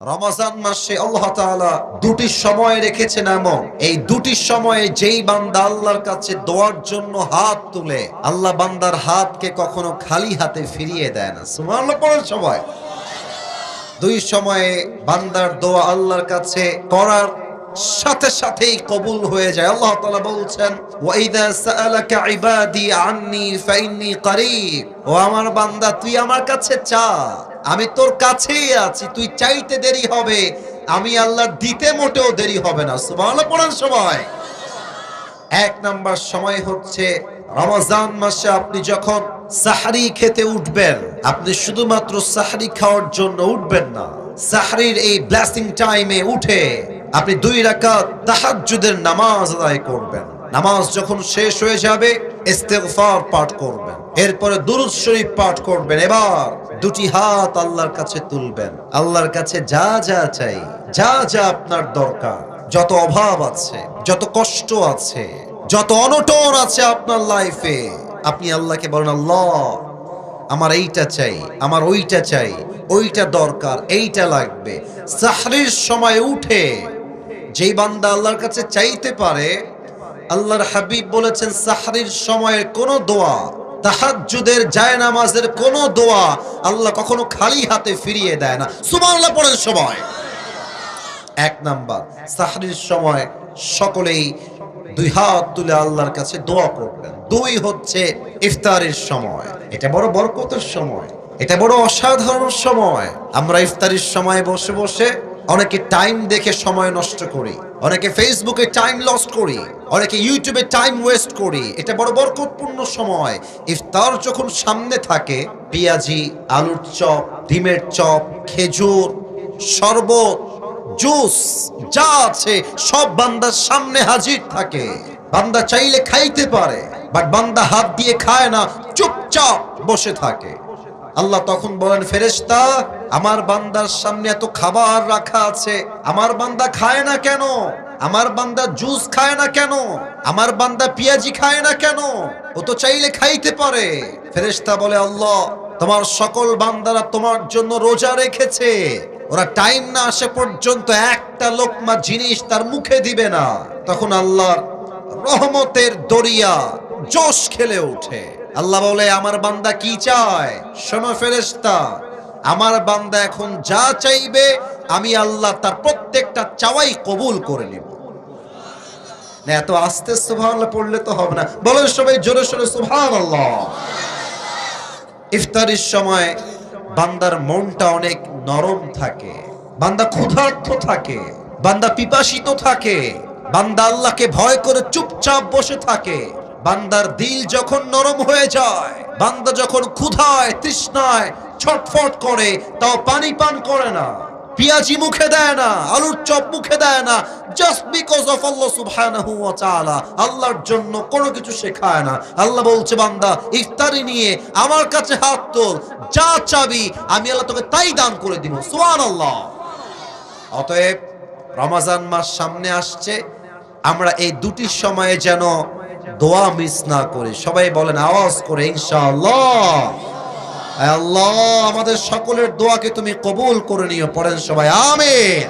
রমজান মাসে আল্লাহ তাআলা দুটি সময় রেখেছেন এমন, এই দুটি সময়ে যেই বান্দা আল্লাহর কাছে দোয়ার জন্য হাত তুলে, আল্লাহ বান্দার হাতকে কখনো খালি হাতে ফিরিয়ে দেয় না। সুবহানাল্লাহ পড়েন সবাই। দুই সময়ে বান্দার দোয়া আল্লাহর কাছে করার সাথে সাথেই কবুল হয়ে যায়। আল্লাহ তাআলা বলছেন, ওয়া ইযা সাআলাকা ইবাদি আন্নী ফাইন্নী করিব, ও আমার বান্দা তুই আমার কাছে চা, আমি তোর কাছেই আছি। তুই চাইতে দেরি হবে, আমি আল্লাহ দিতে মোটেও দেরি হবে না। সুবহানাল্লাহ পড়েন সবাই। এক নাম্বার সময় হচ্ছে রমজান মাসে আপনি যখন সাহরি খেতে উঠবেন, আপনি শুধুমাত্র সাহরি খাওয়ার জন্য উঠবেন না, সাহরির এই ব্লেসিং টাইমে উঠে আপনি 2 রাকাত তাহাজ্জুদের নামাজ আদায় করবেন। নামাজ যখন শেষ হয়ে যাবে ইস্তিগফার পাঠ করবেন, এরপরে দুরূদ শরীফ পাঠ করবেন। এবার দুটি হাত আল্লাহর কাছে তুলবেন, আল্লাহর কাছে যা যা চাই, যা যা আপনার দরকার, যত অভাব আছে, যত কষ্ট আছে, যত অনটন আছে আপনার লাইফে, আপনি আল্লাহকে বলেন, আল্লাহ আমার এইটা চাই, আমার ওইটা চাই, ওইটা দরকার, এইটা লাগবে। সাহরির সময় উঠে যেই বান্দা আল্লাহর কাছে চাইতে পারে, আল্লাহর হাবিব বলেছেন সাহরির সময়ের কোন দোয়া, তাহাজ্জুদের জায়নামাজের কোন দোয়া আল্লাহ কখনো খালি হাতে ফিরিয়ে দেয় না। সুবহানাল্লাহ পড়েন সবাই। এক নাম্বার, সাহরির সময় সকলেই 2 হাত তুলে আল্লাহর কাছে দোয়া করবেন। 2 হচ্ছে ইফতারের সময়, এটা বড় বরকতের সময়, এটা বড় অসাধারণ সময়। আমরা ইফতারের সময় বসে বসে অনেকে টাইম দেখে সময় নষ্ট করি, অনেকে ফেসবুকে টাইম লস করি, অনেকে ইউটিউবে টাইম ওয়েস্ট করি। এটা বড় বরকতপূর্ণ সময়। ইফতার যখন সামনে থাকে, পেঁয়াজি, আলুর চপ, ডিমের চপ, খেজুর, শরবত, জুস যা আছে সব বান্দার সামনে হাজির থাকে। বান্দা চাইলে খাইতে পারে, বাট বান্দা হাত দিয়ে খায় না, চুপচাপ বসে থাকে। আল্লাহ তখন বলেন, ফেরেশতা আমার বান্দার সামনে এত খাবার রাখা আছে, আমার বান্দা খায় না কেন? আমার বান্দা জুস খায় না কেন? আমার বান্দা পেঁয়াজি খায় না কেন? ও তো চাইলে খাইতে পারে। ফেরেশতা বলে, আল্লাহ তোমার সকল বান্দারা তোমার জন্য রোজা রেখেছে, ওরা টাইম না আসে পর্যন্ত একটা লোকমা জিনিস তার মুখে দিবে না। তখন আল্লাহর রহমতের দরিয়া জোশ খেলে ওঠে। আল্লাহ বলে, আমার বান্দা কি চায়? শোনো ফেরেশতা, আমার বান্দা এখন যা চাইবে আমি আল্লাহ তার প্রত্যেকটা চাওয়াই কবুল করে নিব। না এত আস্তে সুবহানাল্লাহ পড়লে তো হবে না, বলেন সবাই জোরে সোরে সুবহানাল্লাহ। ইফতারের সময় বান্দার মনটা অনেক নরম থাকে, বান্দা ক্ষুধার্ত থাকে, বান্দা পিপাসিত থাকে, বান্দা আল্লাহকে ভয় করে চুপচাপ বসে থাকে। বান্দার দিল যখন নরম হয়ে যায়, বান্দা যখন ক্ষুধায় তৃষ্ণায় ছটফট করে, তাও পানি পান করে না, পেঁয়াজি মুখে দেয় না, আলুর চপ মুখে দেয় না, জাস্ট বিকজ অফ আল্লাহ সুবহানাহু ওয়া তাআলা, আল্লাহর জন্য কোনো কিছু শেখায় না। আল্লাহ বলছে, বান্দা ইফতারি নিয়ে আমার কাছে হাত তোল, যা চাবি আমি আল্লাহ তোকে তাই দান করে দিব। সুবহানাল্লাহ। অতএব রমজান মাস সামনে আসছে, আমরা এই দুটি সময়ে যেন দোয়া মিস না করি। সবাই বলেন আওয়াজ করে ইনশাআল্লাহ। আল্লাহ আমাদের সকলের দোয়াকে তুমি কবুল করে নিও। পড়েন সবাই আমিন।